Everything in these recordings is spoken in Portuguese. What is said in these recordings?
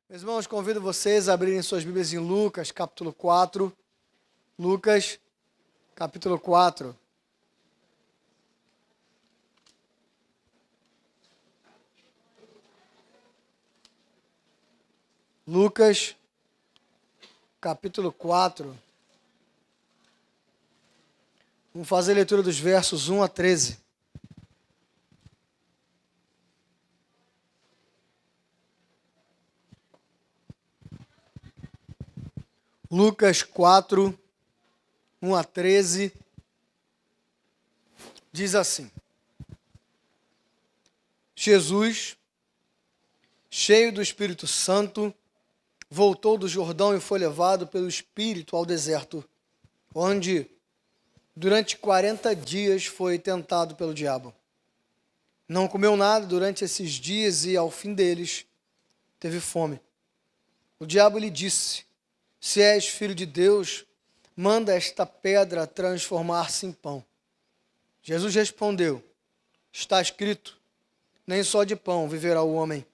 Meus irmãos, convido vocês a abrirem suas Bíblias em Lucas, capítulo 4. Lucas, capítulo 4. Lucas, capítulo 4. Vamos fazer a leitura dos versos 1 a 13. Lucas 4, 1 a 13, diz assim: Jesus, cheio do Espírito Santo, voltou do Jordão e foi levado pelo Espírito ao deserto, onde, durante 40 dias, foi tentado pelo diabo. Não comeu nada durante esses dias e, ao fim deles, teve fome. O diabo lhe disse: se és filho de Deus, manda esta pedra transformar-se em pão. Jesus respondeu: está escrito, nem só de pão viverá o homem.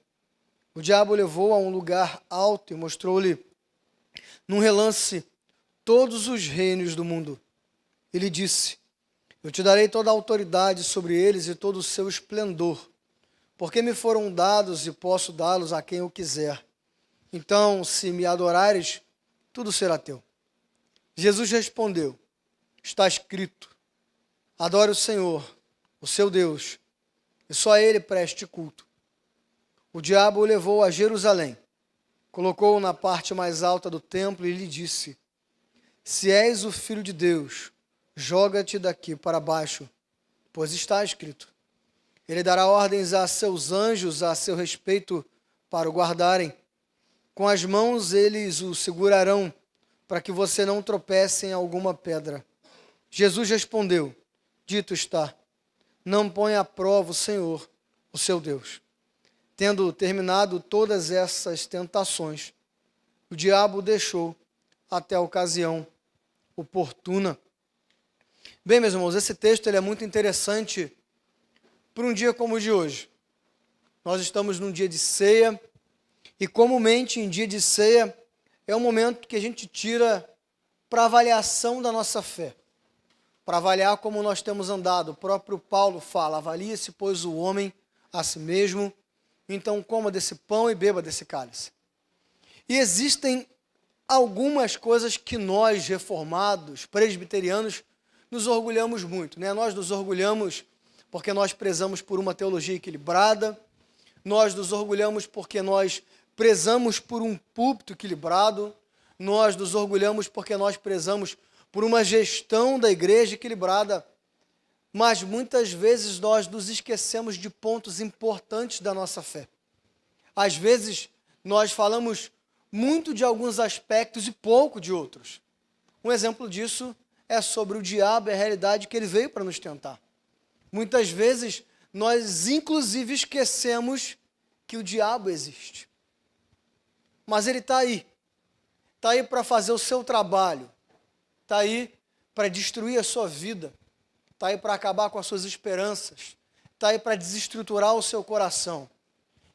O diabo o levou a um lugar alto e mostrou-lhe, num relance, todos os reinos do mundo. Ele disse: eu te darei toda a autoridade sobre eles e todo o seu esplendor, porque me foram dados e posso dá-los a quem eu quiser. Então, se me adorares, tudo será teu. Jesus respondeu: está escrito, adore o Senhor, o seu Deus, e só a ele preste culto. O diabo o levou a Jerusalém, colocou-o na parte mais alta do templo e lhe disse: se és o Filho de Deus, joga-te daqui para baixo, pois está escrito, ele dará ordens a seus anjos a seu respeito para o guardarem. Com as mãos eles o segurarão, para que você não tropece em alguma pedra. Jesus respondeu: dito está, não ponha à prova o Senhor, o seu Deus. Tendo terminado todas essas tentações, o diabo o deixou até a ocasião oportuna. Bem, meus irmãos, esse texto ele é muito interessante para um dia como o de hoje. Nós estamos num dia de ceia, e comumente em dia de ceia é um momento que a gente tira para avaliação da nossa fé, para avaliar como nós temos andado. O próprio Paulo fala: avalie-se, pois, o homem a si mesmo, então coma desse pão e beba desse cálice. E existem algumas coisas que nós, reformados, presbiterianos, nos orgulhamos muito, né? Nós nos orgulhamos porque nós prezamos por uma teologia equilibrada, nós nos orgulhamos porque nós prezamos por um púlpito equilibrado, nós nos orgulhamos porque nós prezamos por uma gestão da igreja equilibrada, mas muitas vezes nós nos esquecemos de pontos importantes da nossa fé. Às vezes nós falamos muito de alguns aspectos e pouco de outros. Um exemplo disso é sobre o diabo e a realidade que ele veio para nos tentar. Muitas vezes nós inclusive esquecemos que o diabo existe. Mas ele está aí para fazer o seu trabalho, está aí para destruir a sua vida, está aí para acabar com as suas esperanças, está aí para desestruturar o seu coração.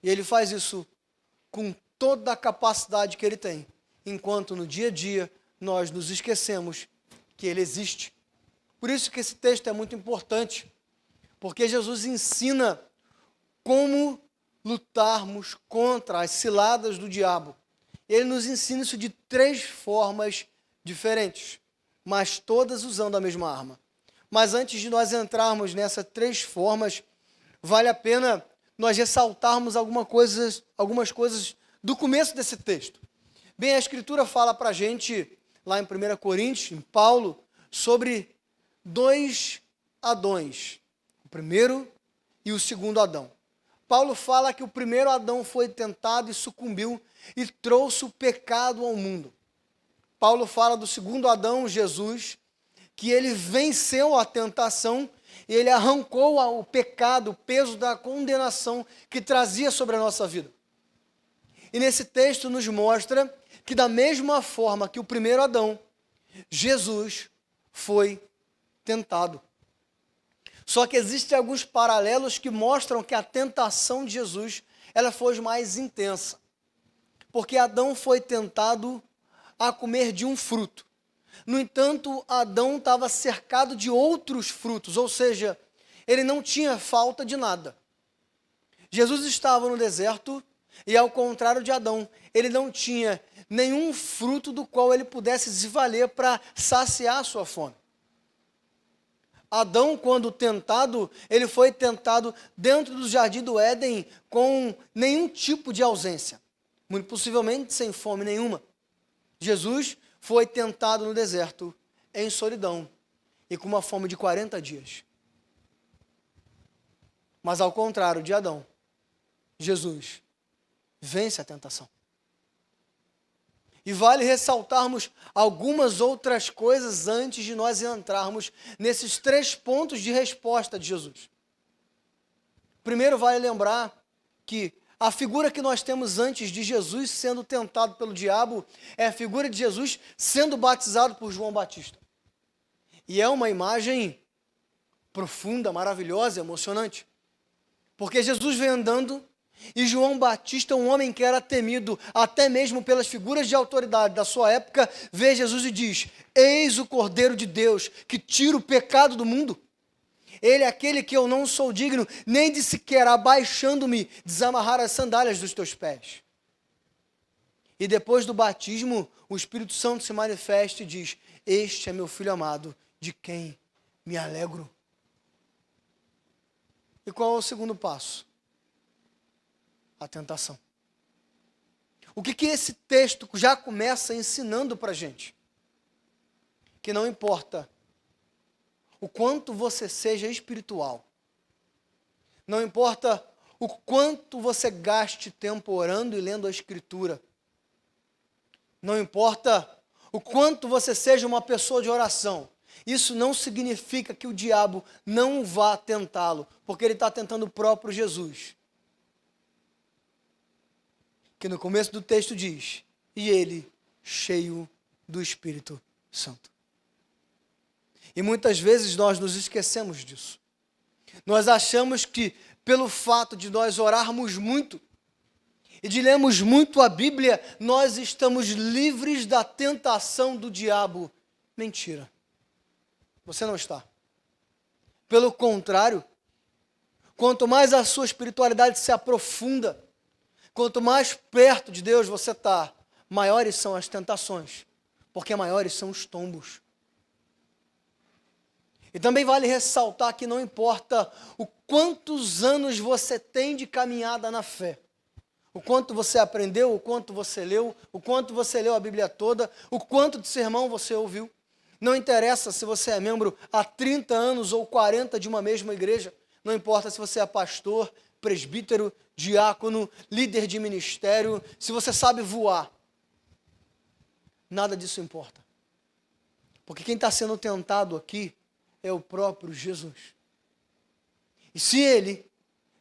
E ele faz isso com toda a capacidade que ele tem, enquanto no dia a dia nós nos esquecemos que ele existe. Por isso que esse texto é muito importante, porque Jesus ensina como lutarmos contra as ciladas do diabo. Ele nos ensina isso de 3 formas diferentes, mas todas usando a mesma arma. Mas antes de nós entrarmos nessas 3 formas, vale a pena nós ressaltarmos algumas coisas do começo desse texto. Bem, a Escritura fala para a gente, lá em 1 Coríntios, em Paulo, sobre 2 Adões, o primeiro e o segundo Adão. Paulo fala que o primeiro Adão foi tentado e sucumbiu e trouxe o pecado ao mundo. Paulo fala do segundo Adão, Jesus, que ele venceu a tentação e ele arrancou o pecado, o peso da condenação que trazia sobre a nossa vida. E nesse texto nos mostra que da mesma forma que o primeiro Adão, Jesus foi tentado. Só que existem alguns paralelos que mostram que a tentação de Jesus ela foi mais intensa. porque Adão foi tentado a comer de um fruto. No entanto, Adão estava cercado de outros frutos, ou seja, ele não tinha falta de nada. Jesus estava no deserto e, ao contrário de Adão, ele não tinha nenhum fruto do qual ele pudesse se valer para saciar a sua fome. Adão, quando tentado, ele foi tentado dentro do jardim do Éden com nenhum tipo de ausência, muito possivelmente sem fome nenhuma. Jesus foi tentado no deserto, em solidão e com uma fome de 40 dias. Mas ao contrário de Adão, Jesus vence a tentação. E vale ressaltarmos algumas outras coisas antes de nós entrarmos nesses 3 pontos de resposta de Jesus. Primeiro, vale lembrar que a figura que nós temos antes de Jesus sendo tentado pelo diabo é a figura de Jesus sendo batizado por João Batista. E é uma imagem profunda, maravilhosa, emocionante. Porque Jesus vem andando e João Batista, um homem que era temido até mesmo pelas figuras de autoridade da sua época, vê Jesus e diz: eis o Cordeiro de Deus que tira o pecado do mundo. Ele é aquele que eu não sou digno nem de sequer, abaixando-me, desamarrar as sandálias dos teus pés. E depois do batismo, o Espírito Santo se manifesta e diz: este é meu Filho amado, de quem me alegro. E qual é o segundo passo? A tentação. O que esse texto já começa ensinando para a gente? Que não importa o quanto você seja espiritual, não importa o quanto você gaste tempo orando e lendo a Escritura, não importa o quanto você seja uma pessoa de oração, isso não significa que o diabo não vá tentá-lo, porque ele está tentando o próprio Jesus. Que no começo do texto diz: e ele cheio do Espírito Santo. E muitas vezes nós nos esquecemos disso. Nós achamos que pelo fato de nós orarmos muito e de lermos muito a Bíblia, nós estamos livres da tentação do diabo. Mentira. Você não está. Pelo contrário, quanto mais a sua espiritualidade se aprofunda, quanto mais perto de Deus você está, maiores são as tentações, porque maiores são os tombos. E também vale ressaltar que não importa o quantos anos você tem de caminhada na fé, o quanto você aprendeu, o quanto você leu, o quanto você leu a Bíblia toda, o quanto de sermão você ouviu. Não interessa se você é membro há 30 anos ou 40 de uma mesma igreja. Não importa se você é pastor, presbítero, diácono, líder de ministério, se você sabe voar. Nada disso importa. Porque quem está sendo tentado aqui é o próprio Jesus. E se ele,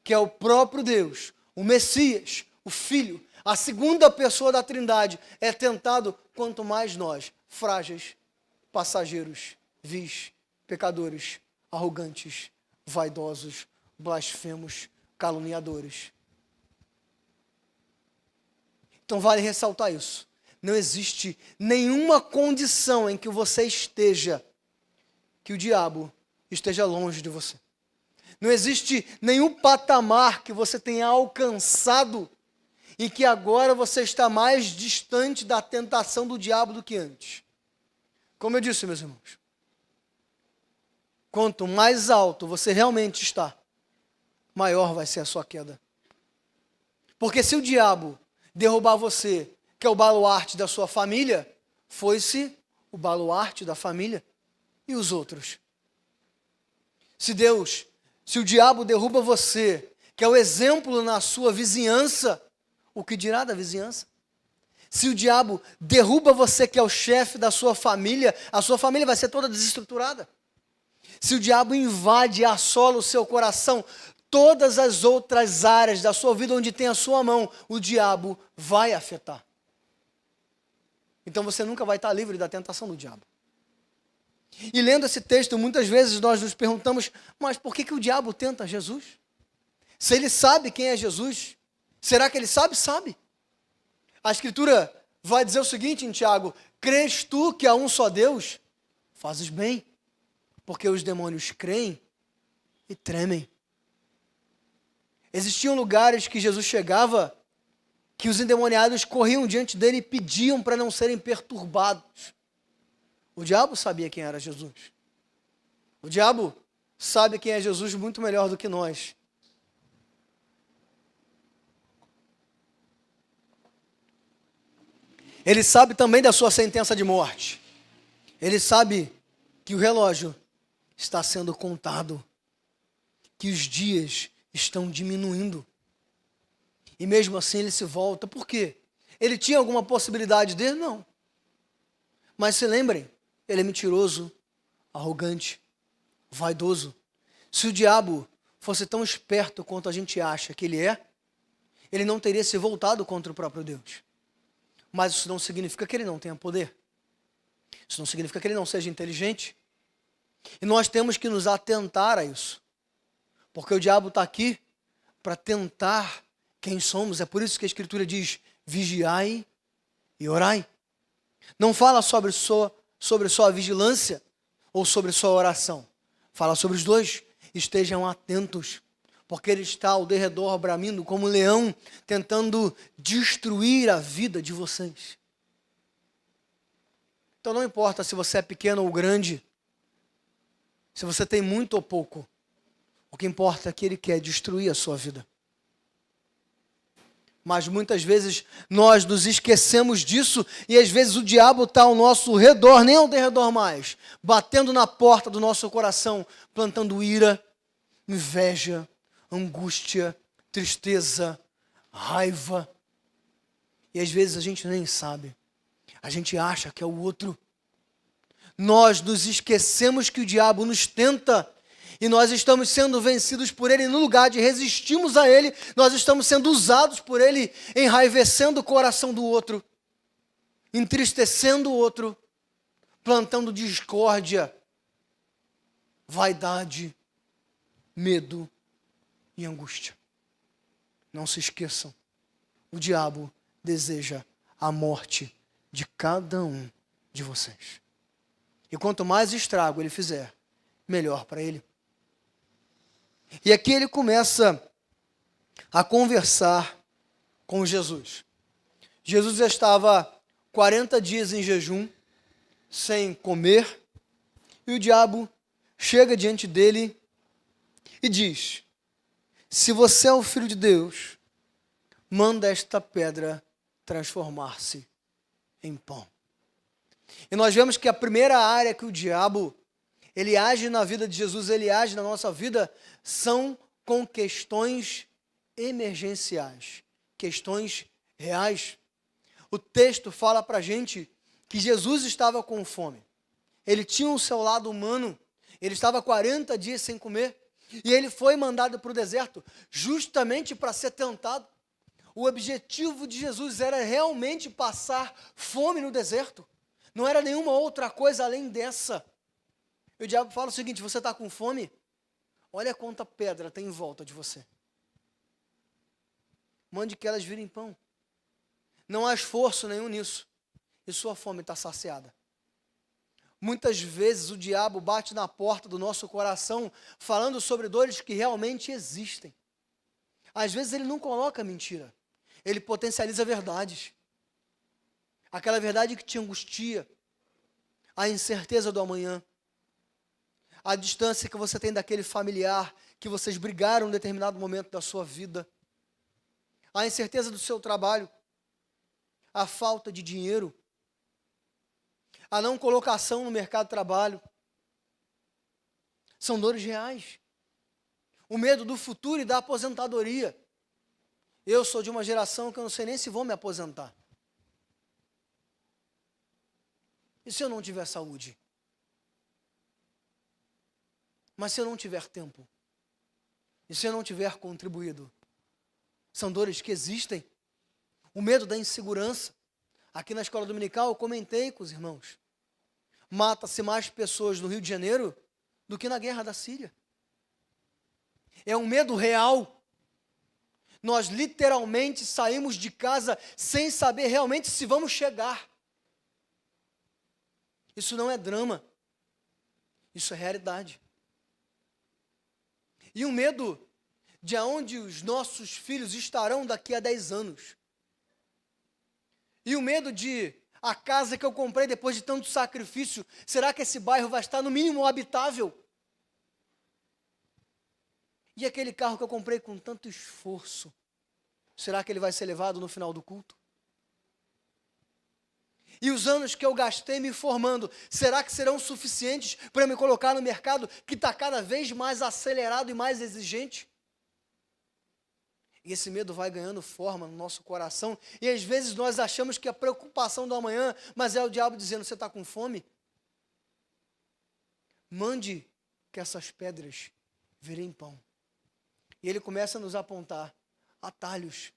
que é o próprio Deus, o Messias, o Filho, a segunda pessoa da Trindade, é tentado, quanto mais nós, frágeis, passageiros, vis, pecadores, arrogantes, vaidosos, blasfemos, caluniadores. Então vale ressaltar isso. Não existe nenhuma condição em que você esteja, que o diabo esteja longe de você. Não existe nenhum patamar que você tenha alcançado em que agora você está mais distante da tentação do diabo do que antes. Como eu disse, meus irmãos, quanto mais alto você realmente está, maior vai ser a sua queda. Porque se o diabo derrubar você, que é o baluarte da sua família, foi-se o baluarte da família. E os outros? Se o diabo derruba você, que é o exemplo na sua vizinhança, o que dirá da vizinhança? Se o diabo derruba você, que é o chefe da sua família, a sua família vai ser toda desestruturada. Se o diabo invade e assola o seu coração, todas as outras áreas da sua vida onde tem a sua mão, o diabo vai afetar. Então você nunca vai estar livre da tentação do diabo. E lendo esse texto, muitas vezes nós nos perguntamos, mas por que o diabo tenta Jesus? Se ele sabe quem é Jesus, será que ele sabe? Sabe. A Escritura vai dizer o seguinte em Tiago: crês tu que há um só Deus? Fazes bem, porque os demônios creem e tremem. Existiam lugares que Jesus chegava, que os endemoniados corriam diante dele e pediam para não serem perturbados. O diabo sabia quem era Jesus. O diabo sabe quem é Jesus muito melhor do que nós. Ele sabe também da sua sentença de morte. Ele sabe que o relógio está sendo contado, que os dias estão diminuindo. E mesmo assim ele se volta. Por quê? Ele tinha alguma possibilidade dele? Não. Mas se lembrem, ele é mentiroso, arrogante, vaidoso. Se o diabo fosse tão esperto quanto a gente acha que ele é, ele não teria se voltado contra o próprio Deus. Mas isso não significa que ele não tenha poder. Isso não significa que ele não seja inteligente. E nós temos que nos atentar a isso. Porque o diabo está aqui para tentar quem somos. É por isso que a Escritura diz: vigiai e orai. Não fala sobre sua vigilância ou sobre sua oração. Fala sobre os dois. Estejam atentos, porque ele está ao derredor bramindo como um leão, tentando destruir a vida de vocês. Então não importa se você é pequeno ou grande, se você tem muito ou pouco, o que importa é que ele quer destruir a sua vida. Mas muitas vezes nós nos esquecemos disso e às vezes o diabo está ao nosso redor, nem ao derredor mais, batendo na porta do nosso coração, plantando ira, inveja, angústia, tristeza, raiva. E às vezes a gente nem sabe. A gente acha que é o outro. Nós nos esquecemos que o diabo nos tenta e nós estamos sendo vencidos por ele. No lugar de resistirmos a ele, nós estamos sendo usados por ele, enraivecendo o coração do outro, entristecendo o outro, plantando discórdia, vaidade, medo e angústia. Não se esqueçam, o diabo deseja a morte de cada um de vocês. E quanto mais estrago ele fizer, melhor para ele. E aqui ele começa a conversar com Jesus. Jesus já estava 40 dias em jejum, sem comer, e o diabo chega diante dele e diz: se você é o Filho de Deus, manda esta pedra transformar-se em pão. E nós vemos que a primeira área que o diabo, ele age na vida de Jesus, ele age na nossa vida, são com questões emergenciais, questões reais. O texto fala para a gente que Jesus estava com fome. Ele tinha o seu lado humano, ele estava 40 dias sem comer, e ele foi mandado para o deserto justamente para ser tentado. O objetivo de Jesus era realmente passar fome no deserto. Não era nenhuma outra coisa além dessa. E o diabo fala o seguinte: você está com fome? Olha quanta pedra tem em volta de você. Mande que elas virem pão. Não há esforço nenhum nisso. E sua fome está saciada. Muitas vezes o diabo bate na porta do nosso coração falando sobre dores que realmente existem. Às vezes ele não coloca mentira. Ele potencializa verdades. Aquela verdade que te angustia. A incerteza do amanhã. A distância que você tem daquele familiar que vocês brigaram em um determinado momento da sua vida. A incerteza do seu trabalho. A falta de dinheiro. A não colocação no mercado de trabalho. São dores reais. O medo do futuro e da aposentadoria. Eu sou de uma geração que eu não sei nem se vou me aposentar. E se eu não tiver saúde? Mas se eu não tiver tempo? E se eu não tiver contribuído? São dores que existem. O medo da insegurança. Aqui na escola dominical eu comentei com os irmãos. Mata-se mais pessoas no Rio de Janeiro do que na guerra da Síria. É um medo real. Nós literalmente saímos de casa sem saber realmente se vamos chegar. Isso não é drama. Isso é realidade. E o medo de aonde os nossos filhos estarão daqui a 10 anos. E o medo de a casa que eu comprei depois de tanto sacrifício, será que esse bairro vai estar no mínimo habitável? E aquele carro que eu comprei com tanto esforço, será que ele vai ser levado no final do culto? E os anos que eu gastei me formando, será que serão suficientes para me colocar no mercado que está cada vez mais acelerado e mais exigente? E esse medo vai ganhando forma no nosso coração, e às vezes nós achamos que é a preocupação do amanhã, mas é o diabo dizendo, você está com fome? Mande que essas pedras virem pão. E ele começa a nos apontar atalhos.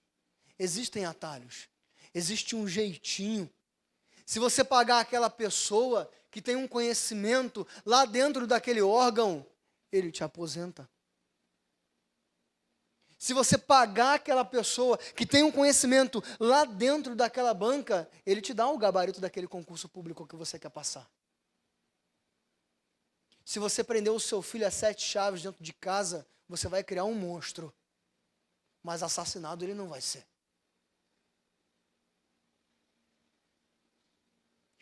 Existem atalhos. Existe um jeitinho. Se você pagar aquela pessoa que tem um conhecimento lá dentro daquele órgão, ele te aposenta. Se você pagar aquela pessoa que tem um conhecimento lá dentro daquela banca, ele te dá o gabarito daquele concurso público que você quer passar. Se você prender o seu filho a 7 chaves dentro de casa, você vai criar um monstro. Mas assassinado ele não vai ser.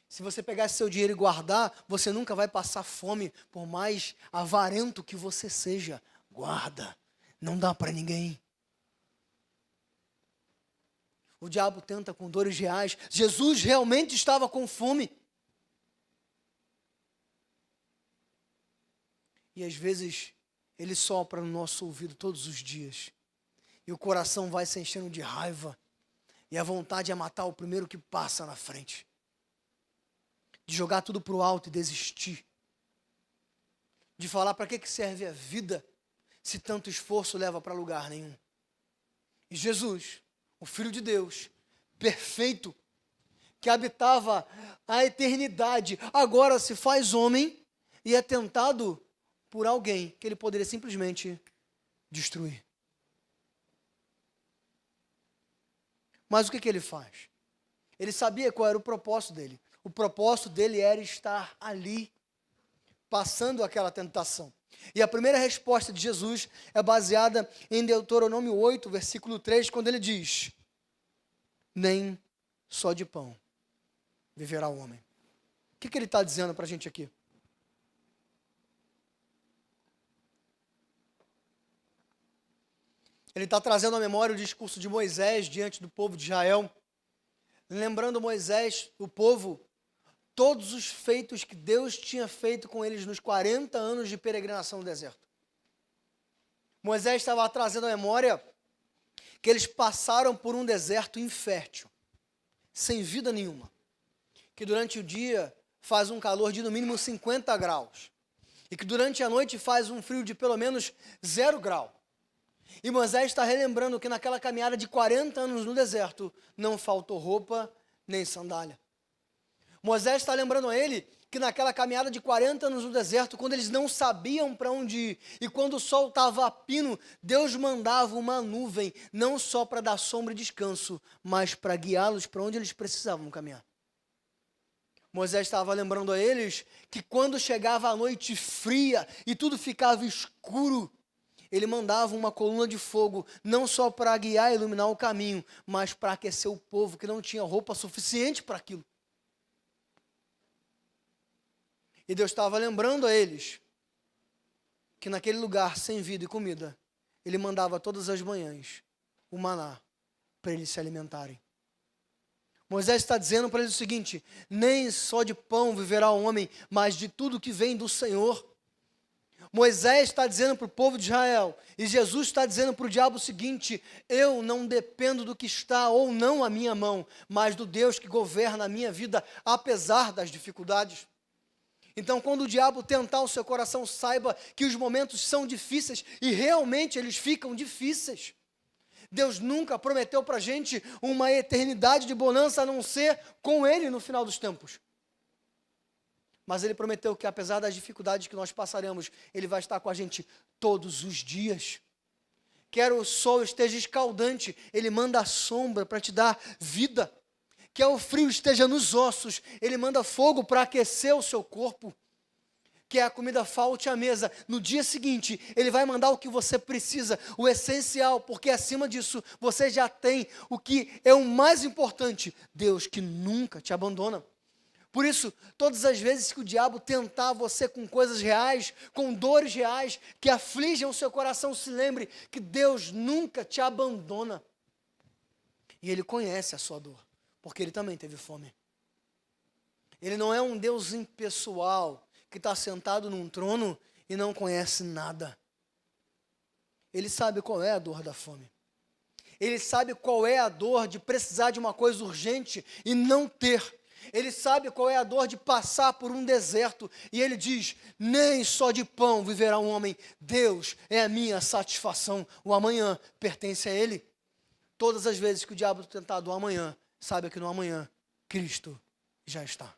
Se você pegar seu dinheiro e guardar, você nunca vai passar fome, por mais avarento que você seja. Guarda, não dá para ninguém. O diabo tenta com dores reais. Jesus realmente estava com fome. E às vezes, ele sopra no nosso ouvido todos os dias. E o coração vai se enchendo de raiva. E a vontade é matar o primeiro que passa na frente. De jogar tudo para o alto e desistir. De falar para que serve a vida se tanto esforço leva para lugar nenhum. E Jesus, o Filho de Deus, perfeito, que habitava a eternidade, agora se faz homem e é tentado por alguém que ele poderia simplesmente destruir. Mas o que ele faz? Ele sabia qual era o propósito dele. O propósito dele era estar ali, passando aquela tentação. E a primeira resposta de Jesus é baseada em Deuteronômio 8, versículo 3, quando ele diz, nem só de pão viverá o homem. O que ele está dizendo para a gente aqui? Ele está trazendo à memória o discurso de Moisés diante do povo de Israel, lembrando Moisés, o povo, todos os feitos que Deus tinha feito com eles nos 40 anos de peregrinação no deserto. Moisés estava trazendo à memória que eles passaram por um deserto infértil, sem vida nenhuma, que durante o dia faz um calor de no mínimo 50 graus, e que durante a noite faz um frio de pelo menos 0 grau. E Moisés está relembrando que naquela caminhada de 40 anos no deserto, não faltou roupa nem sandália. Moisés está lembrando a ele que naquela caminhada de 40 anos no deserto, quando eles não sabiam para onde ir, e quando o sol estava a pino, Deus mandava uma nuvem, não só para dar sombra e descanso, mas para guiá-los para onde eles precisavam caminhar. Moisés estava lembrando a eles que quando chegava a noite fria e tudo ficava escuro, ele mandava uma coluna de fogo, não só para guiar e iluminar o caminho, mas para aquecer o povo que não tinha roupa suficiente para aquilo. E Deus estava lembrando a eles que naquele lugar sem vida e comida, ele mandava todas as manhãs o maná para eles se alimentarem. Moisés está dizendo para eles o seguinte, nem só de pão viverá o homem, mas de tudo que vem do Senhor. Moisés está dizendo para o povo de Israel, e Jesus está dizendo para o diabo o seguinte, eu não dependo do que está ou não à minha mão, mas do Deus que governa a minha vida, apesar das dificuldades. Então, quando o diabo tentar o seu coração, saiba que os momentos são difíceis, e realmente eles ficam difíceis. Deus nunca prometeu para a gente uma eternidade de bonança, a não ser com Ele no final dos tempos. Mas Ele prometeu que apesar das dificuldades que nós passaremos, Ele vai estar com a gente todos os dias. Quer o sol esteja escaldante, Ele manda a sombra para te dar vida. Quer o frio esteja nos ossos, Ele manda fogo para aquecer o seu corpo. Que a comida falte à mesa, no dia seguinte, Ele vai mandar o que você precisa, o essencial, porque acima disso, você já tem o que é o mais importante, Deus que nunca te abandona. Por isso, todas as vezes que o diabo tentar você com coisas reais, com dores reais, que afligem o seu coração, se lembre que Deus nunca te abandona. E Ele conhece a sua dor, porque Ele também teve fome. Ele não é um Deus impessoal, que está sentado num trono e não conhece nada. Ele sabe qual é a dor da fome. Ele sabe qual é a dor de precisar de uma coisa urgente e não ter. Ele sabe qual é a dor de passar por um deserto. E ele diz, nem só de pão viverá um homem. Deus é a minha satisfação. O amanhã pertence a Ele. Todas as vezes que o diabo tentar do amanhã, saiba que no amanhã, Cristo já está.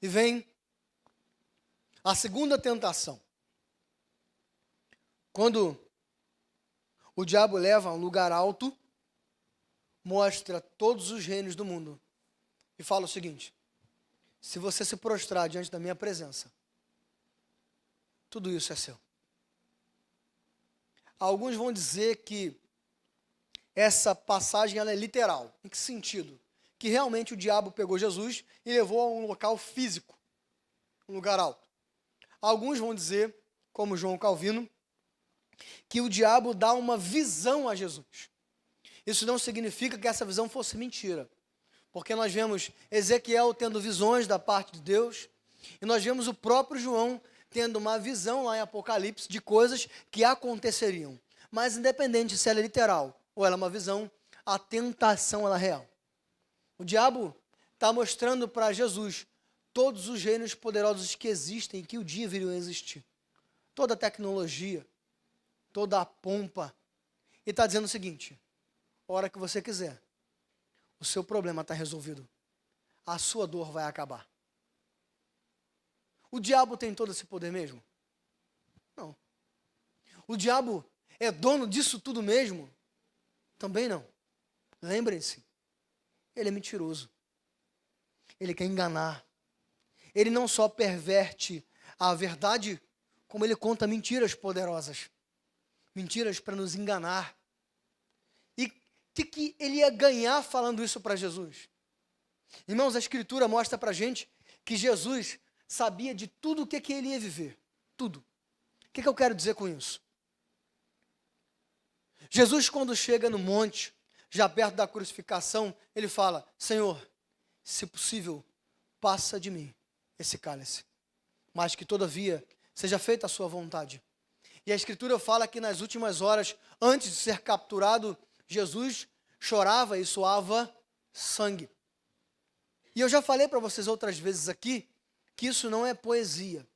E vem a segunda tentação. Quando o diabo leva a um lugar alto, mostra todos os reinos do mundo e fala o seguinte: se você se prostrar diante da minha presença, tudo isso é seu. Alguns vão dizer que essa passagem ela é literal. Em que sentido? Que realmente o diabo pegou Jesus e levou a um local físico, um lugar alto. Alguns vão dizer, como João Calvino, que o diabo dá uma visão a Jesus. Isso não significa que essa visão fosse mentira, porque nós vemos Ezequiel tendo visões da parte de Deus, e nós vemos o próprio João tendo uma visão lá em Apocalipse de coisas que aconteceriam. Mas independente se ela é literal ou ela é uma visão, a tentação ela é real. O diabo está mostrando para Jesus todos os reinos poderosos que existem e que o dia viriam a existir. Toda a tecnologia, toda a pompa. E está dizendo o seguinte: a hora que você quiser, o seu problema está resolvido. A sua dor vai acabar. O diabo tem todo esse poder mesmo? Não. O diabo é dono disso tudo mesmo? Também não. Lembrem-se, ele é mentiroso. Ele quer enganar. Ele não só perverte a verdade, como ele conta mentiras poderosas. Mentiras para nos enganar. E o que ele ia ganhar falando isso para Jesus? Irmãos, a Escritura mostra para a gente que Jesus sabia de tudo o que ele ia viver. Tudo. O que eu quero dizer com isso? Jesus, quando chega no monte, já perto da crucificação, ele fala: Senhor, se possível, passa de mim esse cálice, mas que todavia seja feita a sua vontade. E a Escritura fala que nas últimas horas, antes de ser capturado, Jesus chorava e suava sangue. E eu já falei para vocês outras vezes aqui, que isso não é poesia,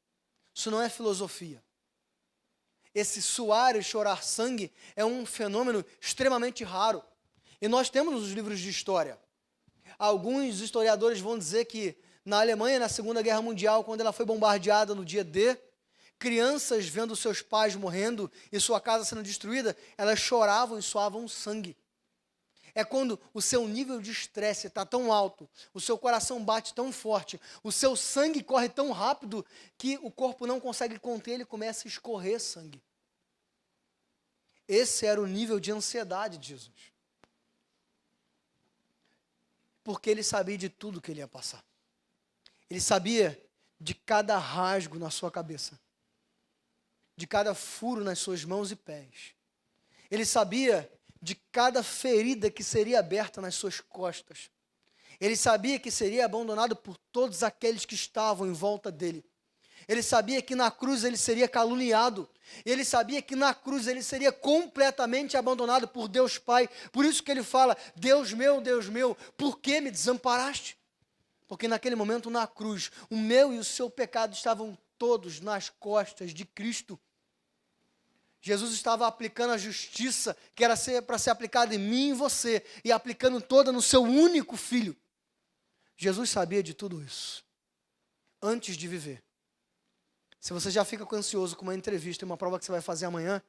isso não é filosofia. Esse suar e chorar sangue é um fenômeno extremamente raro. E nós temos nos livros de história. Alguns historiadores vão dizer que na Alemanha, na Segunda Guerra Mundial, quando ela foi bombardeada no dia D, crianças vendo seus pais morrendo e sua casa sendo destruída, elas choravam e suavam sangue. É quando o seu nível de estresse está tão alto, o seu coração bate tão forte, o seu sangue corre tão rápido que o corpo não consegue conter, ele começa a escorrer sangue. Esse era o nível de ansiedade de Jesus. Porque ele sabia de tudo que ele ia passar. Ele sabia de cada rasgo na sua cabeça, de cada furo nas suas mãos e pés. Ele sabia de cada ferida que seria aberta nas suas costas. Ele sabia que seria abandonado por todos aqueles que estavam em volta dele. Ele sabia que na cruz ele seria caluniado. Ele sabia que na cruz ele seria completamente abandonado por Deus Pai. Por isso que ele fala: Deus meu, por que me desamparaste? Porque naquele momento na cruz, o meu e o seu pecado estavam todos nas costas de Cristo. Jesus estava aplicando a justiça que era para ser aplicada em mim e em você, e aplicando toda no seu único Filho. Jesus sabia de tudo isso. antes de viver. Se você já fica ansioso com uma entrevista e uma prova que você vai fazer amanhã,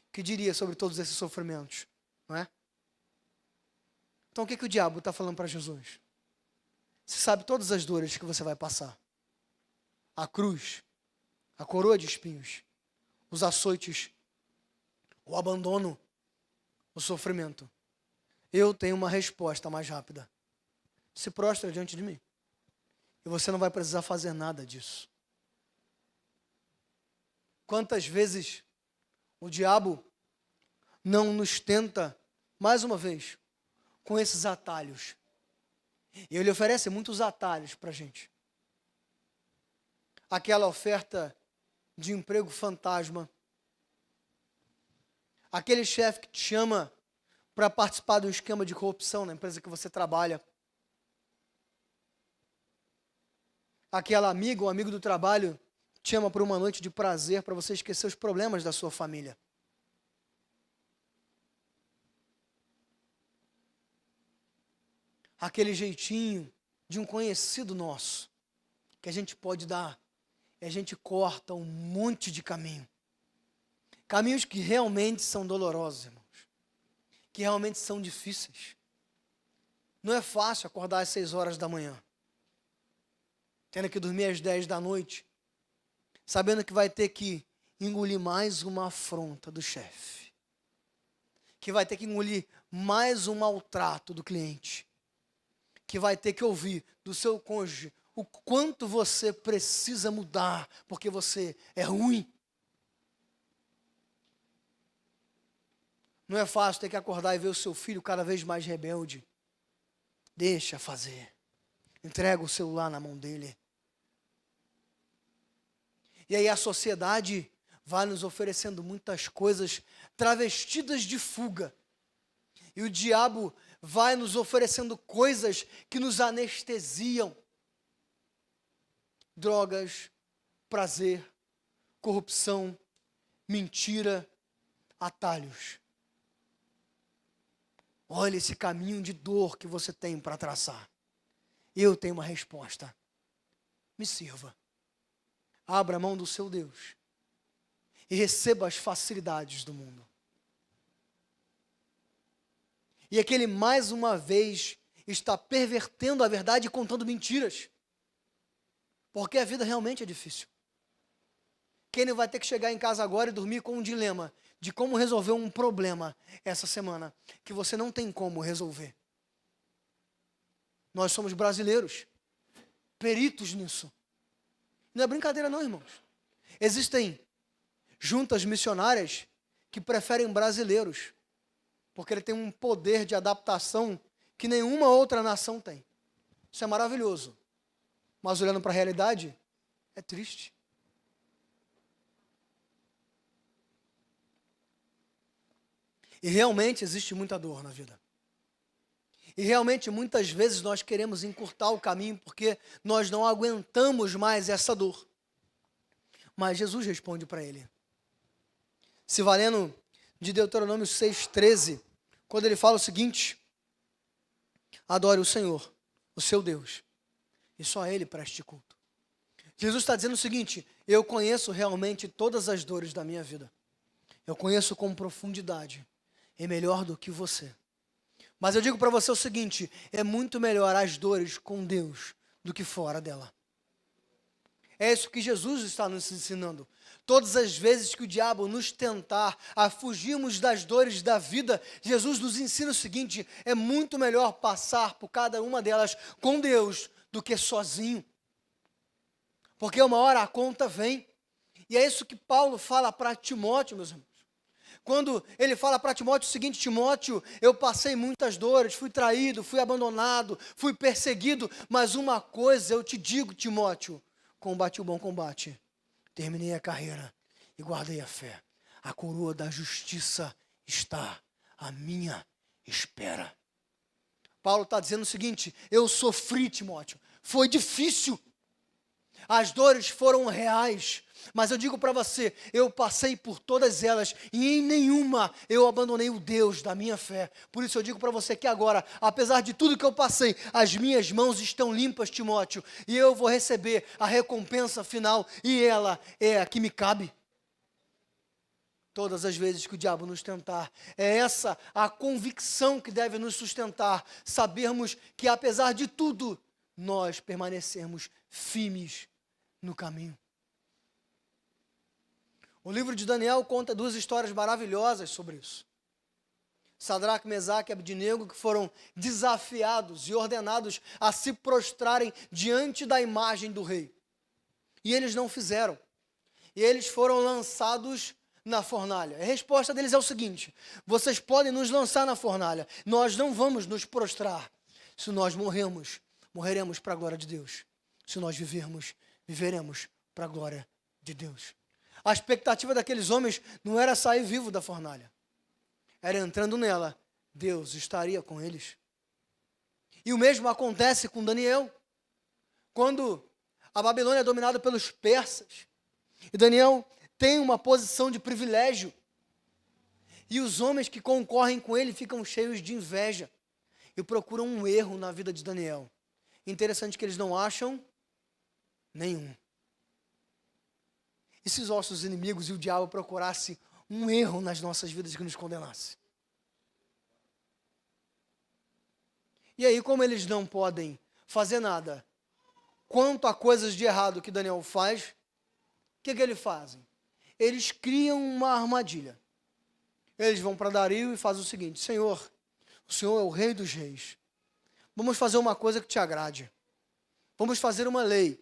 o que diria sobre todos esses sofrimentos? Não é? Então o que o diabo está falando para Jesus? Você sabe todas as dores que você vai passar. A cruz, a coroa de espinhos, os açoites, o abandono, o sofrimento. Eu tenho uma resposta mais rápida. Se prostra diante de mim. E você não vai precisar fazer nada disso. Quantas vezes o diabo não nos tenta, mais uma vez, com esses atalhos. E ele oferece muitos atalhos para a gente. Aquela oferta de emprego fantasma. Aquele chefe que te chama para participar de um esquema de corrupção na empresa que você trabalha. Aquela amiga ou amigo do trabalho te chama para uma noite de prazer para você esquecer os problemas da sua família. Aquele jeitinho de um conhecido nosso que a gente pode dar e a gente corta um monte de caminho. Caminhos que realmente são dolorosos, irmãos. Que realmente são difíceis. Não é fácil acordar às 6 horas da manhã. Tendo que dormir às 10 da noite. Sabendo que vai ter que engolir mais uma afronta do chefe. Que vai ter que engolir mais um maltrato do cliente. Que vai ter que ouvir do seu cônjuge o quanto você precisa mudar, porque você é ruim. Não é fácil ter que acordar e ver o seu filho cada vez mais rebelde. Deixa fazer. Entrega o celular na mão dele. E aí a sociedade vai nos oferecendo muitas coisas travestidas de fuga. E o diabo vai nos oferecendo coisas que nos anestesiam. Drogas, prazer, corrupção, mentira, atalhos. Olha esse caminho de dor que você tem para traçar. Eu tenho uma resposta. Me sirva. Abra a mão do seu Deus. E receba as facilidades do mundo. E é que ele mais uma vez está pervertendo a verdade e contando mentiras. Porque a vida realmente é difícil. Quem não vai ter que chegar em casa agora e dormir com um dilema de como resolver um problema essa semana, que você não tem como resolver. Nós somos brasileiros, peritos nisso. Não é brincadeira não, irmãos. Existem juntas missionárias que preferem brasileiros, porque ele tem um poder de adaptação que nenhuma outra nação tem. Isso é maravilhoso. Mas olhando para a realidade, é triste. E realmente existe muita dor na vida. E realmente muitas vezes nós queremos encurtar o caminho porque nós não aguentamos mais essa dor. Mas Jesus responde para ele. Se valendo de Deuteronômio 6,13, quando ele fala o seguinte: adore o Senhor, o seu Deus, e só a Ele preste culto. Jesus está dizendo o seguinte: eu conheço realmente todas as dores da minha vida. Eu conheço com profundidade. É melhor do que você. Mas eu digo para você o seguinte: é muito melhor as dores com Deus do que fora dela. É isso que Jesus está nos ensinando. Todas as vezes que o diabo nos tentar a fugirmos das dores da vida, Jesus nos ensina o seguinte: é muito melhor passar por cada uma delas com Deus do que sozinho. Porque uma hora a conta vem. E é isso que Paulo fala para Timóteo, meus irmãos. Quando ele fala para Timóteo o seguinte: Timóteo, eu passei muitas dores, fui traído, fui abandonado, fui perseguido, mas uma coisa eu te digo, Timóteo: combati o bom combate, terminei a carreira e guardei a fé. A coroa da justiça está à minha espera. Paulo está dizendo o seguinte: eu sofri, Timóteo, foi difícil, As dores foram reais, mas eu digo para você, eu passei por todas elas e em nenhuma eu abandonei o Deus da minha fé. Por isso eu digo para você que agora, apesar de tudo que eu passei, as minhas mãos estão limpas, Timóteo, e eu vou receber a recompensa final e ela é a que me cabe. Todas as vezes que o diabo nos tentar, é essa a convicção que deve nos sustentar, sabermos que apesar de tudo, nós permanecermos firmes no caminho. O livro de Daniel conta duas histórias maravilhosas sobre isso. Sadraque, Mesaque e Abdinego, que foram desafiados e ordenados a se prostrarem diante da imagem do rei. E eles não fizeram. E eles foram lançados na fornalha. A resposta deles é o seguinte: vocês podem nos lançar na fornalha, nós não vamos nos prostrar. Se nós morrermos, morreremos para a glória de Deus. Se nós vivermos, viveremos para a glória de Deus. A expectativa daqueles homens não era sair vivo da fornalha. Era entrando nela, Deus estaria com eles. E o mesmo acontece com Daniel. Quando a Babilônia é dominada pelos persas, e Daniel tem uma posição de privilégio, e os homens que concorrem com ele ficam cheios de inveja e procuram um erro na vida de Daniel. Interessante que eles não acham nenhum. E se os nossos inimigos e o diabo procurassem um erro nas nossas vidas que nos condenasse? E aí, como eles não podem fazer nada quanto a coisas de errado que Daniel faz, o que eles fazem? Eles criam uma armadilha. Eles vão para Dario e fazem o seguinte: Senhor, o Senhor é o rei dos reis. Vamos fazer uma coisa que te agrade. Vamos fazer uma lei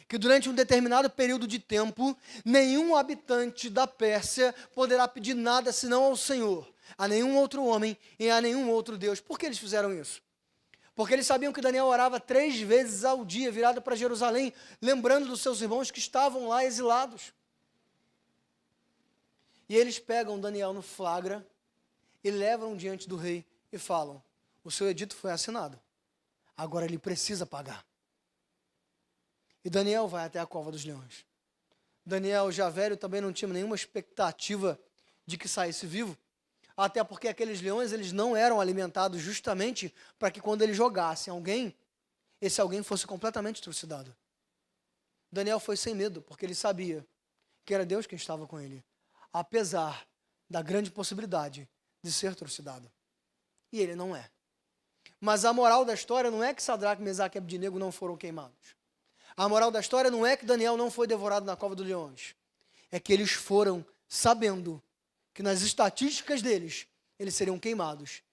que durante um determinado período de tempo, nenhum habitante da Pérsia poderá pedir nada senão ao Senhor, a nenhum outro homem e a nenhum outro Deus. Por que eles fizeram isso? Porque eles sabiam que Daniel orava 3 vezes ao dia, virado para Jerusalém, lembrando dos seus irmãos que estavam lá exilados. E eles pegam Daniel no flagra e levam diante do rei e falam: o seu edito foi assinado, agora ele precisa pagar. E Daniel vai até a cova dos leões. Daniel, já velho, também não tinha nenhuma expectativa de que saísse vivo, até porque aqueles leões, eles não eram alimentados justamente para que quando eles jogassem alguém, esse alguém fosse completamente trucidado. Daniel foi sem medo, porque ele sabia que era Deus quem estava com ele, apesar da grande possibilidade de ser trucidado. E ele não é. Mas a moral da história não é que Sadraque, Mesaque e Abdinego não foram queimados. A moral da história não é que Daniel não foi devorado na cova dos leões. É que eles foram sabendo que nas estatísticas deles, eles seriam queimados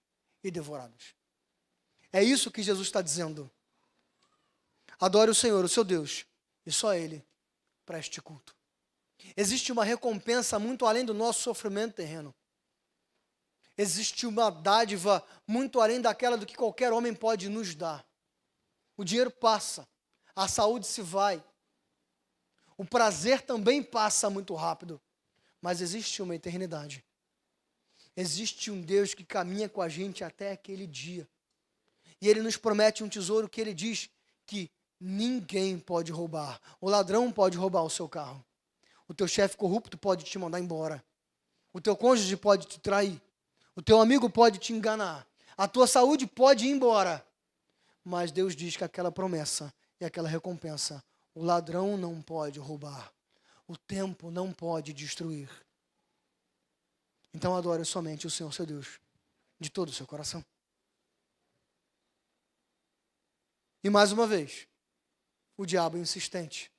e devorados. É isso que Jesus está dizendo. Adore o Senhor, o seu Deus, e só Ele preste culto. Existe uma recompensa muito além do nosso sofrimento terreno. Existe uma dádiva muito além daquela do que qualquer homem pode nos dar. O dinheiro passa, a saúde se vai, o prazer também passa muito rápido, mas existe uma eternidade. Existe um Deus que caminha com a gente até aquele dia. E Ele nos promete um tesouro que Ele diz que ninguém pode roubar. O ladrão pode roubar o seu carro. O teu chefe corrupto pode te mandar embora. O teu cônjuge pode te trair. O teu amigo pode te enganar. A tua saúde pode ir embora. Mas Deus diz que aquela promessa e aquela recompensa, o ladrão não pode roubar. O tempo não pode destruir. Então adore somente o Senhor, seu Deus, de todo o seu coração. E mais uma vez, o diabo insistente.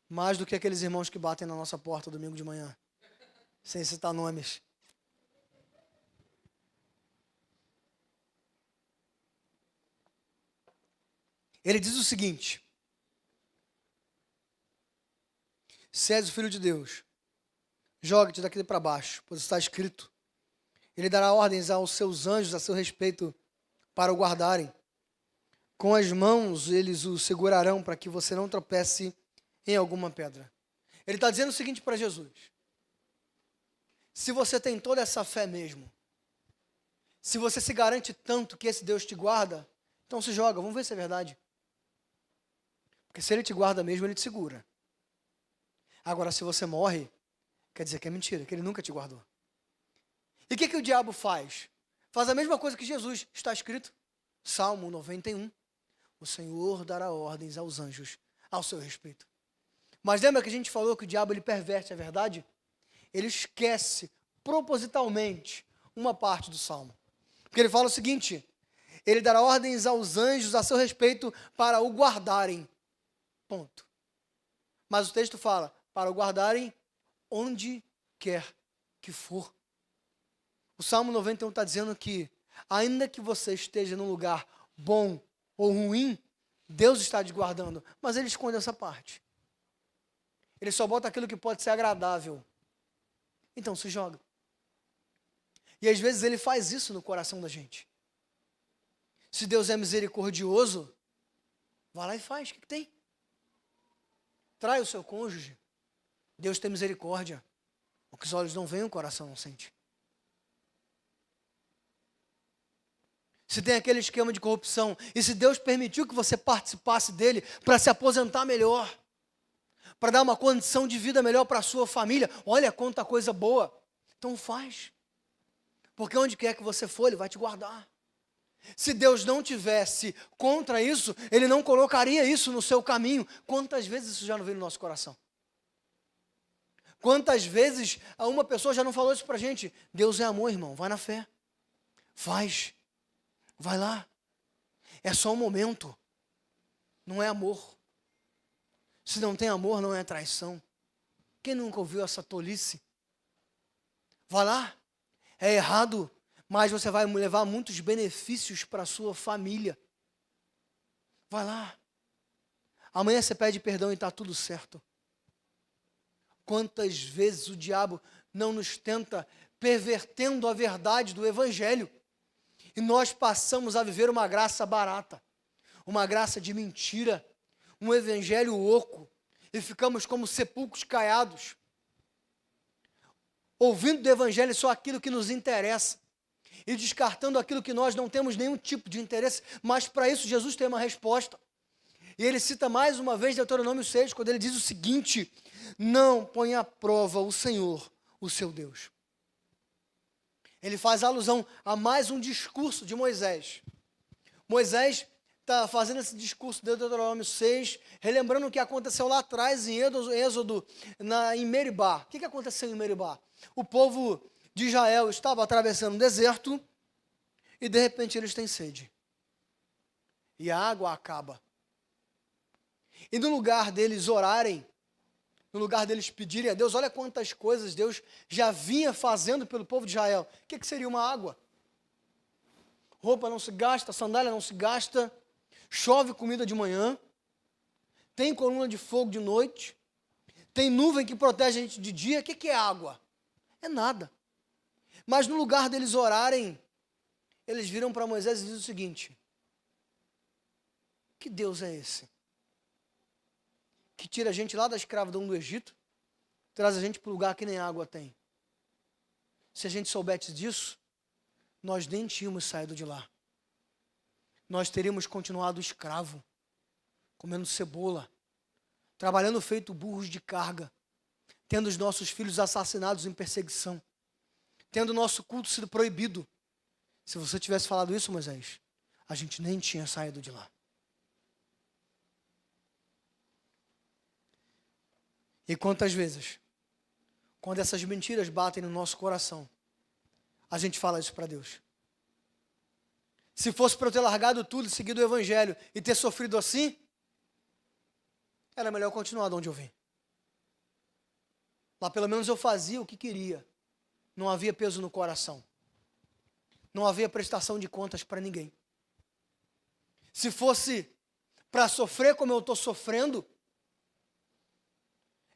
Mais do que aqueles irmãos que batem na nossa porta domingo de manhã, sem citar nomes. Ele diz o seguinte: se és o filho de Deus, jogue-te daqui para baixo, pois está escrito: Ele dará ordens aos seus anjos a seu respeito para o guardarem. Com as mãos eles o segurarão para que você não tropece em alguma pedra. Ele está dizendo o seguinte para Jesus: se você tem toda essa fé mesmo, se você se garante tanto que esse Deus te guarda, então se joga, vamos ver se é verdade. Porque se ele te guarda mesmo, ele te segura. Agora, se você morre, quer dizer que é mentira, que ele nunca te guardou. E o que o diabo faz? Faz a mesma coisa que Jesus, está escrito. Salmo 91. O Senhor dará ordens aos anjos ao seu respeito. Mas lembra que a gente falou que o diabo ele perverte a verdade? Ele esquece propositalmente uma parte do Salmo. Porque ele fala o seguinte: ele dará ordens aos anjos a seu respeito para o guardarem. Ponto. Mas o texto fala, para o guardarem onde quer que for. O Salmo 91 está dizendo que, ainda que você esteja num lugar bom ou ruim, Deus está te guardando. Mas ele esconde essa parte. Ele só bota aquilo que pode ser agradável. Então se joga. E às vezes ele faz isso no coração da gente. Se Deus é misericordioso, vai lá e faz. O que tem? Trai o seu cônjuge. Deus tem misericórdia. O que os olhos não veem, o coração não sente. Se tem aquele esquema de corrupção, e se Deus permitiu que você participasse dele para se aposentar melhor, para dar uma condição de vida melhor para a sua família, olha quanta coisa boa. Então faz. Porque onde quer que você for, ele vai te guardar. Se Deus não tivesse contra isso, ele não colocaria isso no seu caminho. Quantas vezes isso já não veio no nosso coração? Quantas vezes uma pessoa já não falou isso para a gente? Deus é amor, irmão, vai na fé. Faz. Vai lá. É só um momento. Não é amor. Se não tem amor, não é traição. Quem nunca ouviu essa tolice? Vai lá. É errado, mas você vai levar muitos benefícios para a sua família. Vai lá. Amanhã você pede perdão e está tudo certo. Quantas vezes o diabo não nos tenta pervertendo a verdade do Evangelho? E nós passamos a viver uma graça barata, uma graça de mentira, um evangelho oco, e ficamos como sepulcros caiados, ouvindo do evangelho só aquilo que nos interessa, e descartando aquilo que nós não temos nenhum tipo de interesse, mas para isso Jesus tem uma resposta. E ele cita mais uma vez Deuteronômio 6, quando ele diz o seguinte: não ponha à prova o Senhor, o seu Deus. Ele faz alusão a mais um discurso de Moisés. Moisés está fazendo esse discurso de Deuteronômio 6, relembrando o que aconteceu lá atrás em Êxodo, em Meribá. O que aconteceu em Meribá? O povo de Israel estava atravessando o deserto e de repente eles têm sede. E a água acaba. E no lugar deles orarem, no lugar deles pedirem a Deus, olha quantas coisas Deus já vinha fazendo pelo povo de Israel. O que seria uma água? Roupa não se gasta, sandália não se gasta, chove comida de manhã, tem coluna de fogo de noite, tem nuvem que protege a gente de dia. O que é água? É nada. Mas no lugar deles orarem, eles viram para Moisés e dizem o seguinte: que Deus é esse? Que tira a gente lá da escravidão do Egito, traz a gente para o lugar que nem água tem. Se a gente soubesse disso, nós nem tínhamos saído de lá. Nós teríamos continuado escravo, comendo cebola, trabalhando feito burros de carga, tendo os nossos filhos assassinados em perseguição, tendo o nosso culto sido proibido. Se você tivesse falado isso, Moisés, a gente nem tinha saído de lá. E quantas vezes, quando essas mentiras batem no nosso coração, a gente fala isso para Deus? Se fosse para eu ter largado tudo e seguido o Evangelho e ter sofrido assim, era melhor continuar de onde eu vim. Lá pelo menos eu fazia o que queria. Não havia peso no coração. Não havia prestação de contas para ninguém. Se fosse para sofrer como eu estou sofrendo,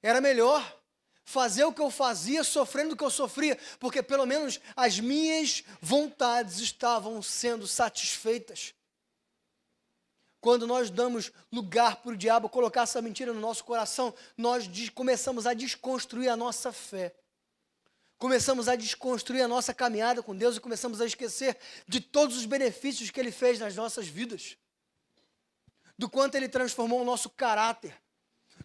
era melhor fazer o que eu fazia, sofrendo o que eu sofria, porque pelo menos as minhas vontades estavam sendo satisfeitas. Quando nós damos lugar para o diabo colocar essa mentira no nosso coração, nós começamos a desconstruir a nossa fé. Começamos a desconstruir a nossa caminhada com Deus e começamos a esquecer de todos os benefícios que Ele fez nas nossas vidas. do quanto Ele transformou o nosso caráter,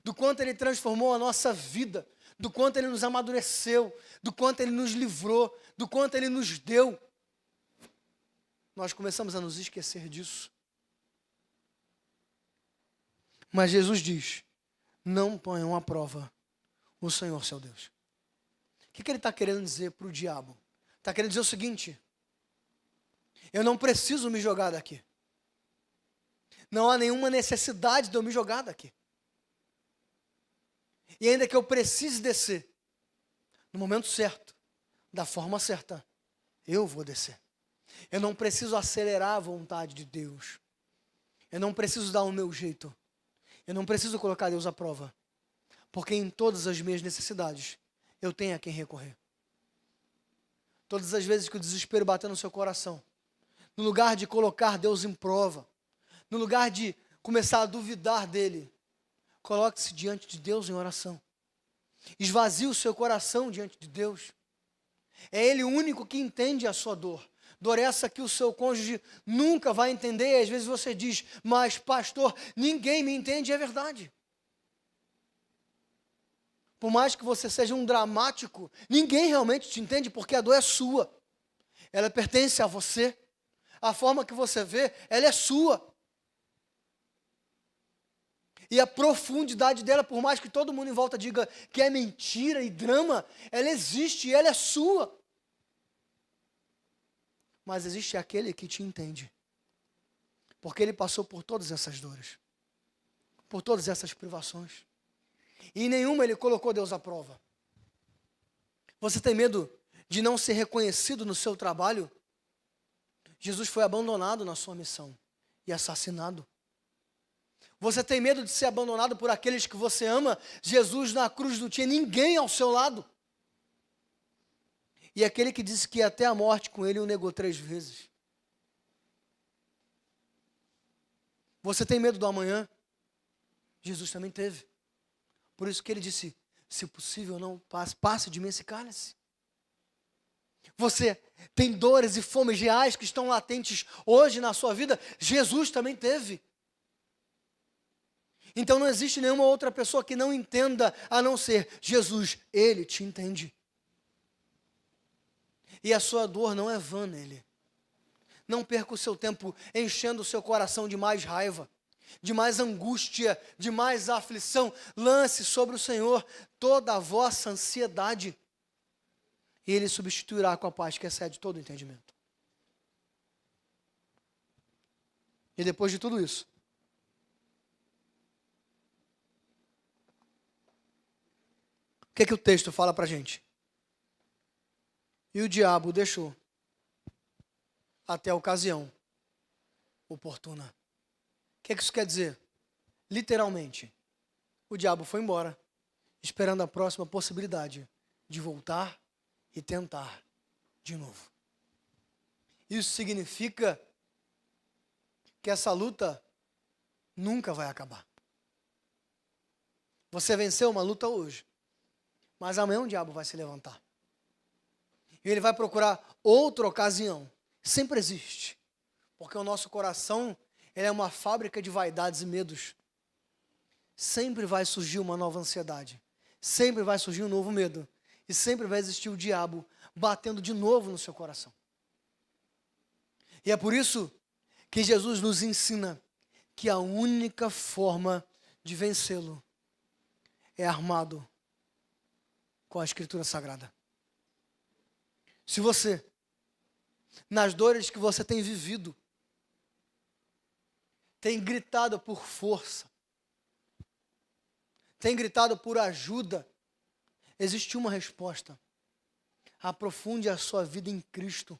do quanto Ele transformou a nossa vida, do quanto Ele nos amadureceu, do quanto Ele nos livrou, do quanto Ele nos deu, nós começamos a nos esquecer disso. Mas Jesus diz, não ponham à prova o Senhor seu Deus. O que Ele está querendo dizer para o diabo? Está querendo dizer o seguinte, eu não preciso me jogar daqui. Não há nenhuma necessidade de eu me jogar daqui. E ainda que eu precise descer, no momento certo, da forma certa, eu vou descer. Eu não preciso acelerar a vontade de Deus. Eu não preciso dar o meu jeito. Eu não preciso colocar Deus à prova. Porque em todas as minhas necessidades, eu tenho a quem recorrer. Todas as vezes que o desespero bater no seu coração, no lugar de colocar Deus em prova, no lugar de começar a duvidar dele, coloque-se diante de Deus em oração. Esvazie o seu coração diante de Deus. É Ele o único que entende a sua dor. Dor essa que o seu cônjuge nunca vai entender. E às vezes você diz, mas pastor, ninguém me entende, e é verdade. Por mais que você seja um dramático, ninguém realmente te entende, porque a dor é sua. Ela pertence a você. A forma que você vê, ela é sua. E a profundidade dela, por mais que todo mundo em volta diga que é mentira e drama, ela existe e ela é sua. Mas existe aquele que te entende. Porque ele passou por todas essas dores. Por todas essas privações. E em nenhuma ele colocou Deus à prova. Você tem medo de não ser reconhecido no seu trabalho? Jesus foi abandonado na sua missão e assassinado. Você tem medo de ser abandonado por aqueles que você ama? Jesus na cruz não tinha ninguém ao seu lado. E aquele que disse que ia até a morte com ele o negou 3 vezes. Você tem medo do amanhã? Jesus também teve. Por isso que ele disse, se possível não passe de mim esse cálice. Você tem dores e fomes reais que estão latentes hoje na sua vida? Jesus também teve. Então não existe nenhuma outra pessoa que não entenda a não ser Jesus. Ele te entende. E a sua dor não é vã nele. Não perca o seu tempo enchendo o seu coração de mais raiva, de mais angústia, de mais aflição. Lance sobre o Senhor toda a vossa ansiedade. E Ele substituirá com a paz que excede todo o entendimento. E depois de tudo isso, o que o texto fala para a gente? E o diabo deixou até a ocasião oportuna. O que isso quer dizer? Literalmente, o diabo foi embora, esperando a próxima possibilidade de voltar e tentar de novo. Isso significa que essa luta nunca vai acabar. Você venceu uma luta hoje, mas amanhã o diabo vai se levantar. E ele vai procurar outra ocasião. Sempre existe. Porque o nosso coração, ele é uma fábrica de vaidades e medos. Sempre vai surgir uma nova ansiedade. Sempre vai surgir um novo medo. E sempre vai existir o diabo batendo de novo no seu coração. E é por isso que Jesus nos ensina que a única forma de vencê-lo é armado com a Escritura Sagrada. Se você, nas dores que você tem vivido, tem gritado por força, tem gritado por ajuda, existe uma resposta. Aprofunde a sua vida em Cristo.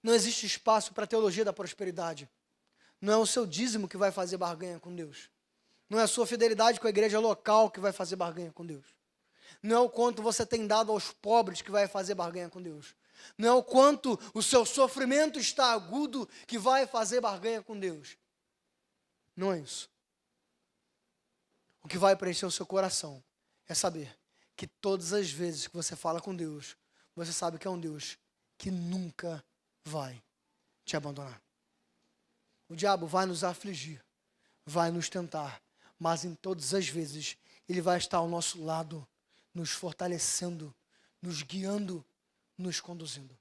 Não existe espaço para a teologia da prosperidade. Não é o seu dízimo que vai fazer barganha com Deus. Não é a sua fidelidade com a igreja local que vai fazer barganha com Deus. Não é o quanto você tem dado aos pobres que vai fazer barganha com Deus. Não é o quanto o seu sofrimento está agudo que vai fazer barganha com Deus. Não é isso. O que vai preencher o seu coração é saber que todas as vezes que você fala com Deus, você sabe que é um Deus que nunca vai te abandonar. O diabo vai nos afligir, vai nos tentar, mas em todas as vezes Ele vai estar ao nosso lado, nos fortalecendo, nos guiando, nos conduzindo.